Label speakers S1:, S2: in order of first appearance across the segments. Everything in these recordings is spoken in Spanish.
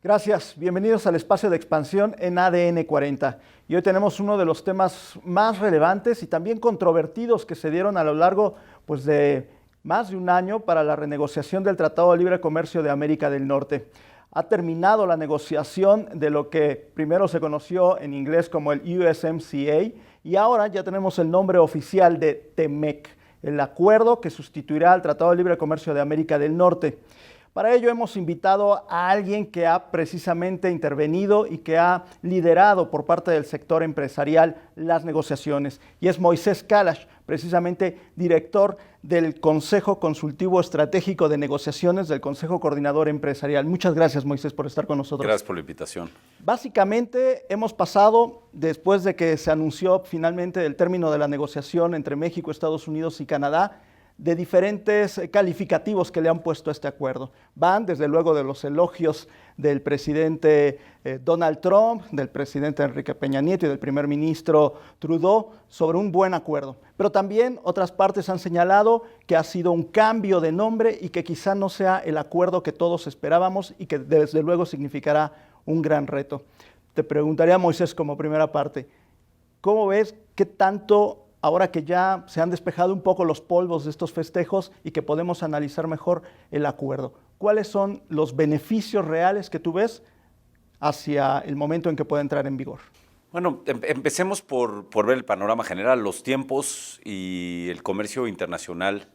S1: Gracias, bienvenidos al espacio de expansión en ADN 40. Y hoy tenemos uno de los temas más relevantes y también controvertidos que se dieron a lo largo de más de un año para la renegociación del Tratado de Libre Comercio de América del Norte. Ha terminado la negociación de lo que primero se conoció en inglés como el USMCA y ahora ya tenemos el nombre oficial de TEMEC, el acuerdo que sustituirá al Tratado de Libre Comercio de América del Norte. Para ello hemos invitado a alguien que ha precisamente intervenido y que ha liderado por parte del sector empresarial las negociaciones. Y es Moisés Kalash, precisamente director del Consejo Consultivo Estratégico de Negociaciones del Consejo Coordinador Empresarial. Muchas gracias, Moisés, por estar con nosotros.
S2: Gracias por la invitación.
S1: Básicamente hemos pasado, después de que se anunció finalmente el término de la negociación entre México, Estados Unidos y Canadá, de diferentes calificativos que le han puesto a este acuerdo. Van desde luego de los elogios del presidente Donald Trump, del presidente Enrique Peña Nieto y del primer ministro Trudeau sobre un buen acuerdo. Pero también otras partes han señalado que ha sido un cambio de nombre y que quizá no sea el acuerdo que todos esperábamos y que desde luego significará un gran reto. Te preguntaría, Moisés, como primera parte, ¿cómo ves qué tanto, ahora que ya se han despejado un poco los polvos de estos festejos y que podemos analizar mejor el acuerdo, cuáles son los beneficios reales que tú ves hacia el momento en que pueda entrar en vigor?
S2: Bueno, empecemos por ver el panorama general. Los tiempos y el comercio internacional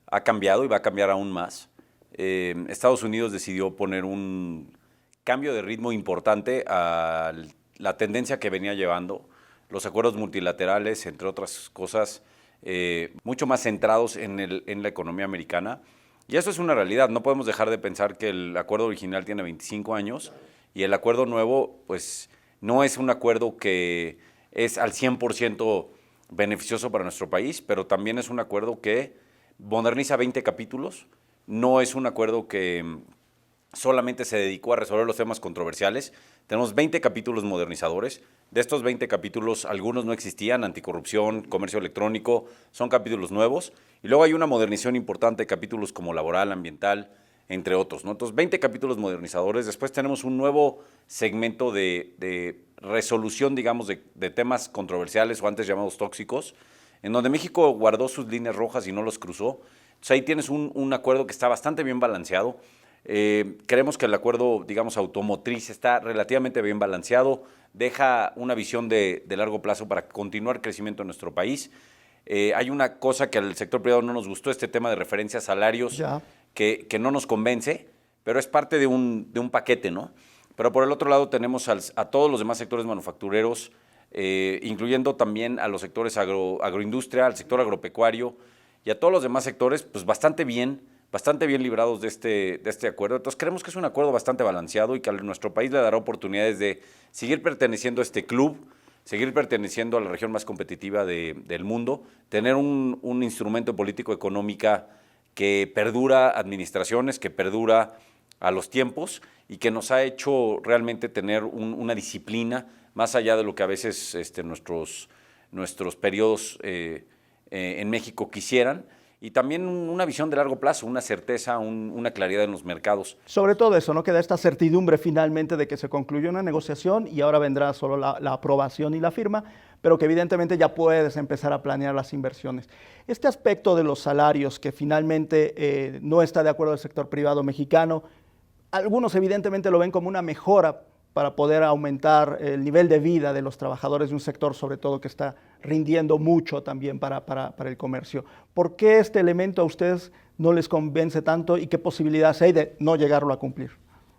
S2: ha cambiado y va a cambiar aún más. Estados Unidos decidió poner un cambio de ritmo importante a la tendencia que venía llevando. Los acuerdos multilaterales, entre otras cosas, mucho más centrados en la economía americana. Y eso es una realidad. No podemos dejar de pensar que el acuerdo original tiene 25 años y el acuerdo nuevo, pues, no es un acuerdo que es al 100% beneficioso para nuestro país, pero también es un acuerdo que moderniza 20 capítulos. No es un acuerdo que solamente se dedicó a resolver los temas controversiales. Tenemos 20 capítulos modernizadores. De estos 20 capítulos, algunos no existían: anticorrupción, comercio electrónico, son capítulos nuevos. Y luego hay una modernización importante de capítulos como laboral, ambiental, entre otros, ¿no? Entonces, 20 capítulos modernizadores. Después tenemos un nuevo segmento de resolución, digamos, de temas controversiales o antes llamados tóxicos, en donde México guardó sus líneas rojas y no los cruzó. Entonces, ahí tienes un acuerdo que está bastante bien balanceado. Creemos que el acuerdo, digamos, automotriz está relativamente bien balanceado, deja una visión de largo plazo para continuar el crecimiento en nuestro país. Hay una cosa que al sector privado no nos gustó, este tema de referencia a salarios, que no nos convence, pero es parte de un paquete, ¿no? Pero por el otro lado tenemos a todos los demás sectores manufactureros, incluyendo también a los sectores agroindustria, al sector agropecuario y a todos los demás sectores, pues bastante bien librados de este acuerdo. Entonces creemos que es un acuerdo bastante balanceado y que a nuestro país le dará oportunidades de seguir perteneciendo a este club, seguir perteneciendo a la región más competitiva del mundo, tener un instrumento político económica que perdura administraciones, que perdura a los tiempos y que nos ha hecho realmente tener una disciplina más allá de lo que a veces nuestros periodos en México quisieran. Y también una visión de largo plazo, una certeza, una claridad en los mercados.
S1: Sobre todo eso, ¿no? Queda esta certidumbre finalmente de que se concluyó una negociación y ahora vendrá solo la aprobación y la firma, pero que evidentemente ya puedes empezar a planear las inversiones. Este aspecto de los salarios que finalmente no está de acuerdo el sector privado mexicano, algunos evidentemente lo ven como una mejora para poder aumentar el nivel de vida de los trabajadores de un sector, sobre todo que está rindiendo mucho también para el comercio. ¿Por qué este elemento a ustedes no les convence tanto y qué posibilidades hay de no llegarlo a cumplir?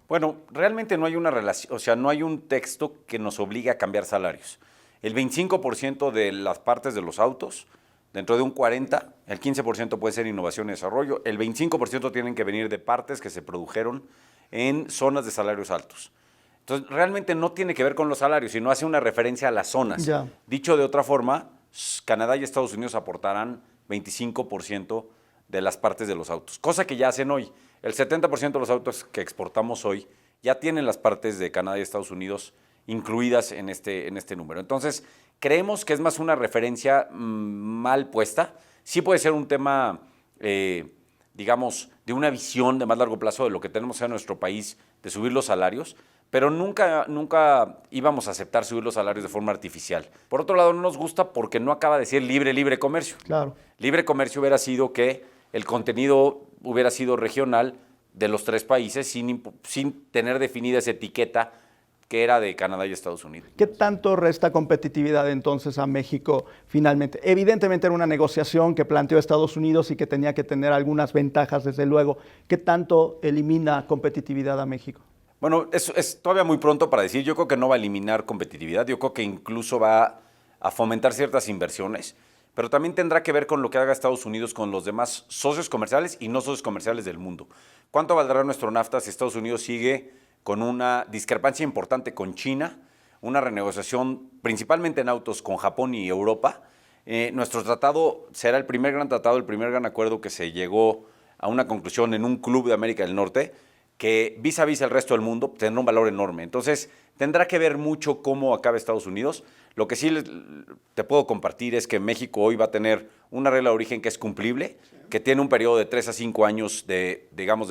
S2: Bueno, realmente no hay una relación, o sea, no hay un texto que nos obligue a cambiar salarios. El 25% de las partes de los autos, dentro de un 40%, el 15% puede ser innovación y desarrollo, el 25% tienen que venir de partes que se produjeron en zonas de salarios altos. Entonces, realmente no tiene que ver con los salarios, sino hace una referencia a las zonas.
S1: Ya.
S2: Dicho de otra forma, Canadá y Estados Unidos aportarán 25% de las partes de los autos, cosa que ya hacen hoy. El 70% de los autos que exportamos hoy ya tienen las partes de Canadá y Estados Unidos incluidas en este número. Entonces, creemos que es más una referencia mal puesta. Sí puede ser un tema, digamos, de una visión de más largo plazo de lo que tenemos en nuestro país, de subir los salarios, pero nunca íbamos a aceptar subir los salarios de forma artificial. Por otro lado, no nos gusta porque no acaba de ser libre comercio.
S1: Claro.
S2: Libre comercio hubiera sido que el contenido hubiera sido regional de los 3 países sin tener definida esa etiqueta que era de Canadá y Estados Unidos.
S1: ¿Qué tanto resta competitividad entonces a México finalmente? Evidentemente era una negociación que planteó Estados Unidos y que tenía que tener algunas ventajas, desde luego. ¿Qué tanto elimina competitividad a México?
S2: Bueno, es todavía muy pronto para decir. Yo creo que no va a eliminar competitividad. Yo creo que incluso va a fomentar ciertas inversiones, pero también tendrá que ver con lo que haga Estados Unidos con los demás socios comerciales y no socios comerciales del mundo. ¿Cuánto valdrá nuestro NAFTA si Estados Unidos sigue con una discrepancia importante con China, una renegociación principalmente en autos con Japón y Europa? Nuestro tratado será el primer gran tratado, el primer gran acuerdo que se llegó a una conclusión en un club de América del Norte que vis a vis el resto del mundo tendrá un valor enorme. Entonces, tendrá que ver mucho cómo acabe Estados Unidos. Lo que sí te puedo compartir es que México hoy va a tener una regla de origen que es cumplible, que tiene un periodo de 3 a 5 años de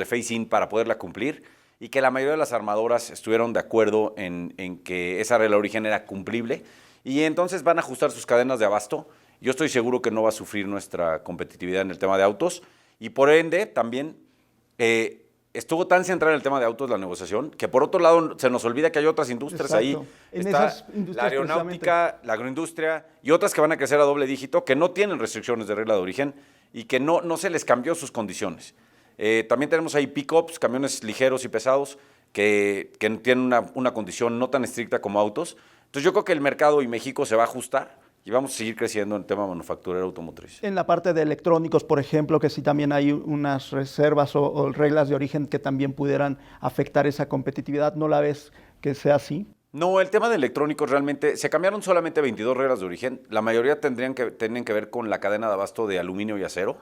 S2: phase-in para poderla cumplir, y que la mayoría de las armadoras estuvieron de acuerdo en que esa regla de origen era cumplible, y entonces van a ajustar sus cadenas de abasto. Yo estoy seguro que no va a sufrir nuestra competitividad en el tema de autos, y por ende también estuvo tan centrada en el tema de autos la negociación, que por otro lado se nos olvida que hay otras industrias.
S1: Exacto.
S2: Ahí.
S1: En
S2: Está
S1: esas industrias,
S2: la aeronáutica, la agroindustria y otras que van a crecer a doble dígito, que no tienen restricciones de regla de origen y que no se les cambió sus condiciones. También tenemos ahí pick-ups, camiones ligeros y pesados, que tienen una condición no tan estricta como autos. Entonces yo creo que el mercado y México se va a ajustar y vamos a seguir creciendo en el tema manufacturero automotriz.
S1: En la parte de electrónicos, por ejemplo, que sí también hay unas reservas o reglas de origen que también pudieran afectar esa competitividad, ¿no la ves que sea así?
S2: No, el tema de electrónicos realmente, se cambiaron solamente 22 reglas de origen. La mayoría tienen que ver con la cadena de abasto de aluminio y acero,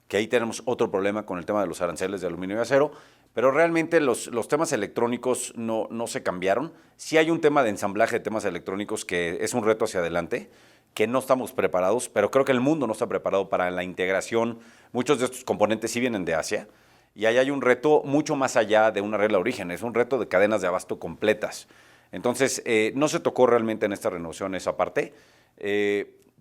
S2: que ahí tenemos otro problema con el tema de los aranceles de aluminio y acero, pero realmente los temas electrónicos no se cambiaron. Sí hay un tema de ensamblaje de temas electrónicos que es un reto hacia adelante, que no estamos preparados, pero creo que el mundo no está preparado para la integración. Muchos de estos componentes sí vienen de Asia, y ahí hay un reto mucho más allá de una regla de origen, es un reto de cadenas de abasto completas. Entonces, no se tocó realmente en esta renovación esa parte,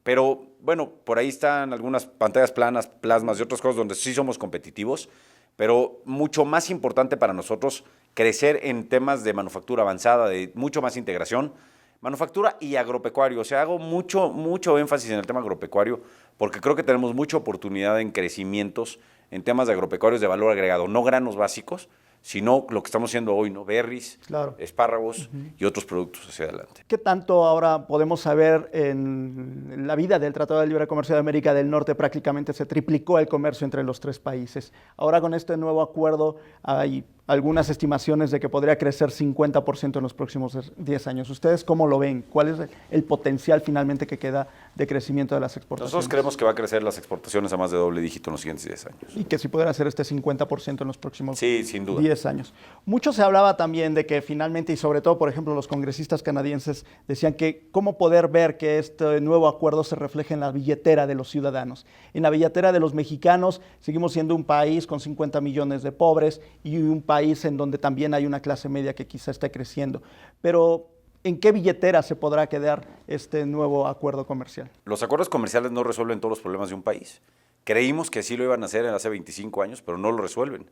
S2: pero bueno, por ahí están algunas pantallas planas, plasmas y otras cosas donde sí somos competitivos, pero mucho más importante para nosotros crecer en temas de manufactura avanzada, de mucho más integración, manufactura y agropecuario. O sea, hago mucho énfasis en el tema agropecuario porque creo que tenemos mucha oportunidad en crecimientos en temas de agropecuarios de valor agregado, no granos básicos, sino lo que estamos haciendo hoy, ¿no? Berries,
S1: claro,
S2: espárragos y otros productos hacia adelante.
S1: ¿Qué tanto ahora podemos saber en la vida del Tratado de Libre Comercio de América del Norte? Prácticamente se triplicó el comercio entre los 3 países. Ahora con este nuevo acuerdo hay algunas estimaciones de que podría crecer 50% en los próximos 10 años. ¿Ustedes cómo lo ven? ¿Cuál es el potencial finalmente que queda de crecimiento de las exportaciones?
S2: Nosotros creemos que va a crecer las exportaciones a más de doble dígito en los siguientes 10 años.
S1: Y que sí podrán hacer este 50% en los próximos
S2: sin duda.
S1: 10 años. Mucho se hablaba también de que finalmente, y sobre todo, por ejemplo, los congresistas canadienses decían que cómo poder ver que este nuevo acuerdo se refleje en la billetera de los ciudadanos. En la billetera de los mexicanos seguimos siendo un país con 50 millones de pobres y un país en donde también hay una clase media que quizá esté creciendo. Pero, ¿en qué billetera se podrá quedar este nuevo acuerdo comercial?
S2: Los acuerdos comerciales no resuelven todos los problemas de un país. Creímos que sí lo iban a hacer hace 25 años, pero no lo resuelven.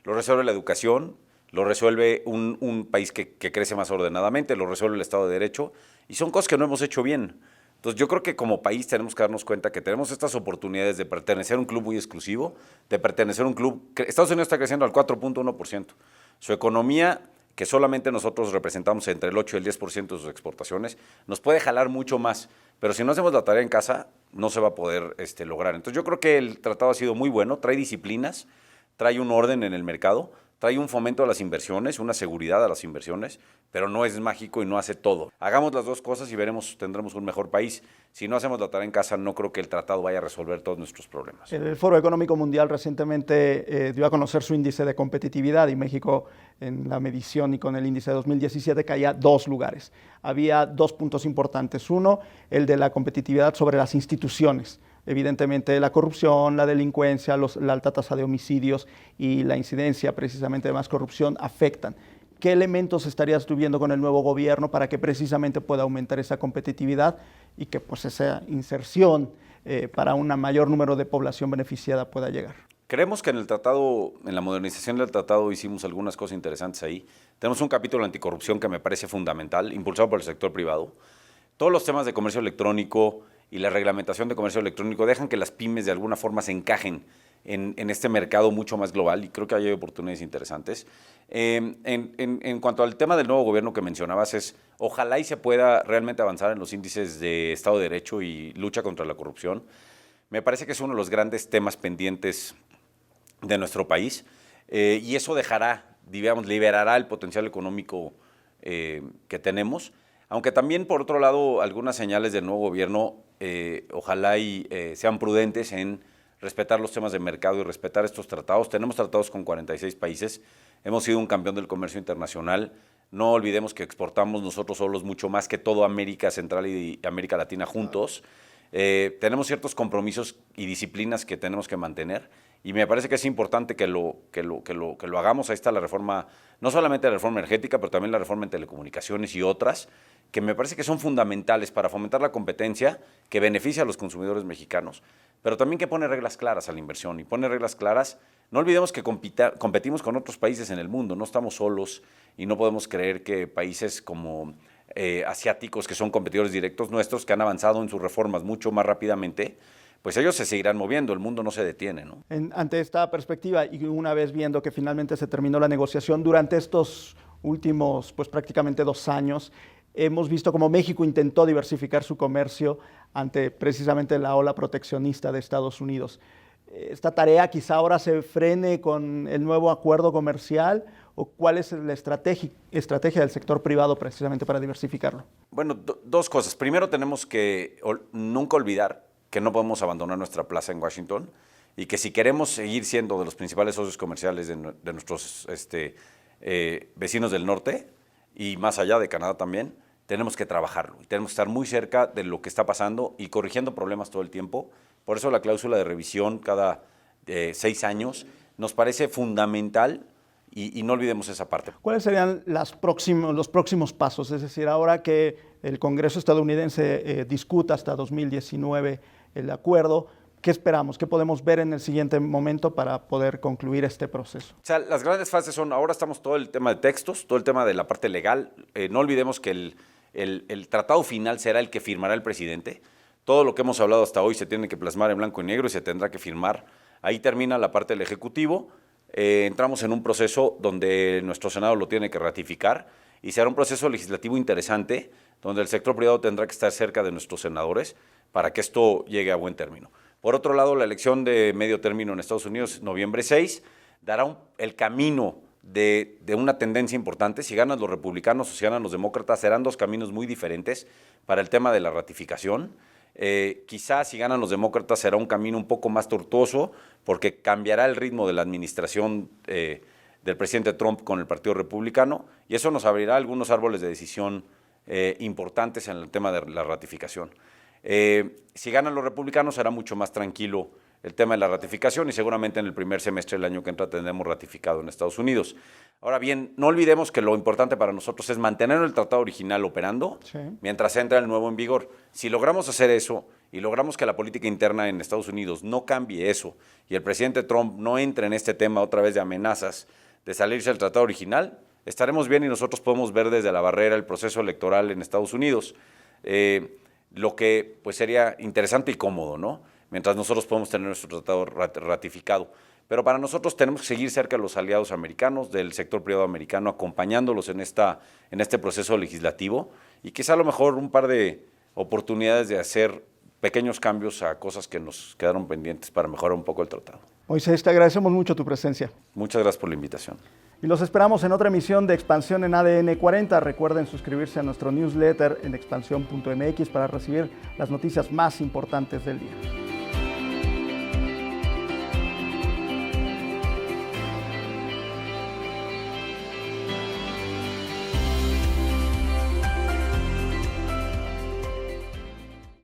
S2: Lo resuelve la educación, lo resuelve un país que crece más ordenadamente, lo resuelve el Estado de Derecho, y son cosas que no hemos hecho bien. Entonces yo creo que como país tenemos que darnos cuenta que tenemos estas oportunidades de pertenecer a un club muy exclusivo, de pertenecer a un club. Estados Unidos está creciendo al 4.1%. Su economía, que solamente nosotros representamos entre el 8 y el 10% de sus exportaciones, nos puede jalar mucho más, pero si no hacemos la tarea en casa, no se va a poder lograr. Entonces yo creo que el tratado ha sido muy bueno, trae disciplinas, trae un orden en el mercado, trae un fomento a las inversiones, una seguridad a las inversiones, pero no es mágico y no hace todo. Hagamos las dos cosas y tendremos un mejor país. Si no hacemos la tarea en casa, no creo que el tratado vaya a resolver todos nuestros problemas.
S1: El Foro Económico Mundial recientemente dio a conocer su índice de competitividad y México en la medición y con el índice de 2017 caía 2 lugares. Había 2 puntos importantes. Uno, el de la competitividad sobre las instituciones. Evidentemente la corrupción, la delincuencia, la alta tasa de homicidios y la incidencia precisamente de más corrupción afectan. ¿Qué elementos estarías tú viendo con el nuevo gobierno para que precisamente pueda aumentar esa competitividad y que pues esa inserción para un mayor número de población beneficiada pueda llegar?
S2: Creemos que en el tratado, en la modernización del tratado, hicimos algunas cosas interesantes ahí. Tenemos un capítulo anticorrupción que me parece fundamental, impulsado por el sector privado. Todos los temas de comercio electrónico y la reglamentación de comercio electrónico dejan que las pymes de alguna forma se encajen en este mercado mucho más global, y creo que hay oportunidades interesantes. En cuanto al tema del nuevo gobierno que mencionabas, ojalá y se pueda realmente avanzar en los índices de Estado de Derecho y lucha contra la corrupción. Me parece que es uno de los grandes temas pendientes de nuestro país, y eso dejará, digamos, liberará el potencial económico que tenemos, aunque también, por otro lado, algunas señales del nuevo gobierno ojalá y sean prudentes en respetar los temas de mercado y respetar estos tratados. Tenemos tratados con 46 países, hemos sido un campeón del comercio internacional. No olvidemos que exportamos nosotros solos mucho más que toda América Central y América Latina juntos. Tenemos ciertos compromisos y disciplinas que tenemos que mantener, y me parece que es importante que lo hagamos. Ahí está la reforma, no solamente la reforma energética, pero también la reforma en telecomunicaciones y otras, que me parece que son fundamentales para fomentar la competencia que beneficia a los consumidores mexicanos, pero también que pone reglas claras a la inversión y pone reglas claras. No olvidemos que competimos con otros países en el mundo, no estamos solos, y no podemos creer que países como asiáticos, que son competidores directos nuestros, que han avanzado en sus reformas mucho más rápidamente, pues ellos se seguirán moviendo, el mundo no se detiene, ¿no?
S1: Ante esta perspectiva, y una vez viendo que finalmente se terminó la negociación, durante estos últimos, pues prácticamente 2 años, hemos visto cómo México intentó diversificar su comercio ante precisamente la ola proteccionista de Estados Unidos. ¿Esta tarea quizá ahora se frene con el nuevo acuerdo comercial? ¿O cuál es la estrategia del sector privado precisamente para diversificarlo?
S2: Bueno, dos cosas. Primero, tenemos que nunca olvidar que no podemos abandonar nuestra plaza en Washington, y que si queremos seguir siendo de los principales socios comerciales de nuestros vecinos del norte y más allá de Canadá también, tenemos que trabajarlo y tenemos que estar muy cerca de lo que está pasando y corrigiendo problemas todo el tiempo. Por eso la cláusula de revisión cada 6 años nos parece fundamental, y no olvidemos esa parte.
S1: ¿Cuáles serían los próximos pasos? Es decir, ahora que el Congreso estadounidense discuta hasta 2019 el acuerdo, ¿qué esperamos? ¿Qué podemos ver en el siguiente momento para poder concluir este proceso?
S2: O sea, las grandes fases son, ahora estamos todo el tema de textos, todo el tema de la parte legal. No olvidemos que el tratado final será el que firmará el presidente. Todo lo que hemos hablado hasta hoy se tiene que plasmar en blanco y negro y se tendrá que firmar. Ahí termina la parte del Ejecutivo. Entramos en un proceso donde nuestro Senado lo tiene que ratificar, y será un proceso legislativo interesante donde el sector privado tendrá que estar cerca de nuestros senadores para que esto llegue a buen término. Por otro lado, la elección de medio término en Estados Unidos, noviembre 6, dará el camino de una tendencia importante. Si ganan los republicanos o si ganan los demócratas, serán 2 caminos muy diferentes para el tema de la ratificación. Quizás si ganan los demócratas será un camino un poco más tortuoso, porque cambiará el ritmo de la administración del presidente Trump con el Partido Republicano, y eso nos abrirá algunos árboles de decisión importantes en el tema de la ratificación. Si ganan los republicanos será mucho más tranquilo el tema de la ratificación, y seguramente en el primer semestre del año que entra tendremos ratificado en Estados Unidos. Ahora bien, no olvidemos que lo importante para nosotros es mantener el tratado original operando, sí, mientras entra el nuevo en vigor. Si logramos hacer eso y logramos que la política interna en Estados Unidos no cambie eso, y el presidente Trump no entre en este tema otra vez de amenazas de salirse del tratado original, estaremos bien, y nosotros podemos ver desde la barrera el proceso electoral en Estados Unidos, lo que pues sería interesante y cómodo, ¿no? Mientras nosotros podemos tener nuestro tratado ratificado. Pero para nosotros tenemos que seguir cerca de los aliados americanos, del sector privado americano, acompañándolos en este proceso legislativo, y quizá a lo mejor un par de oportunidades de hacer pequeños cambios a cosas que nos quedaron pendientes para mejorar un poco el tratado.
S1: Moisés, te agradecemos mucho tu presencia.
S2: Muchas gracias por la invitación.
S1: Y los esperamos en otra emisión de Expansión en ADN 40. Recuerden suscribirse a nuestro newsletter en expansión.mx para recibir las noticias más importantes del día.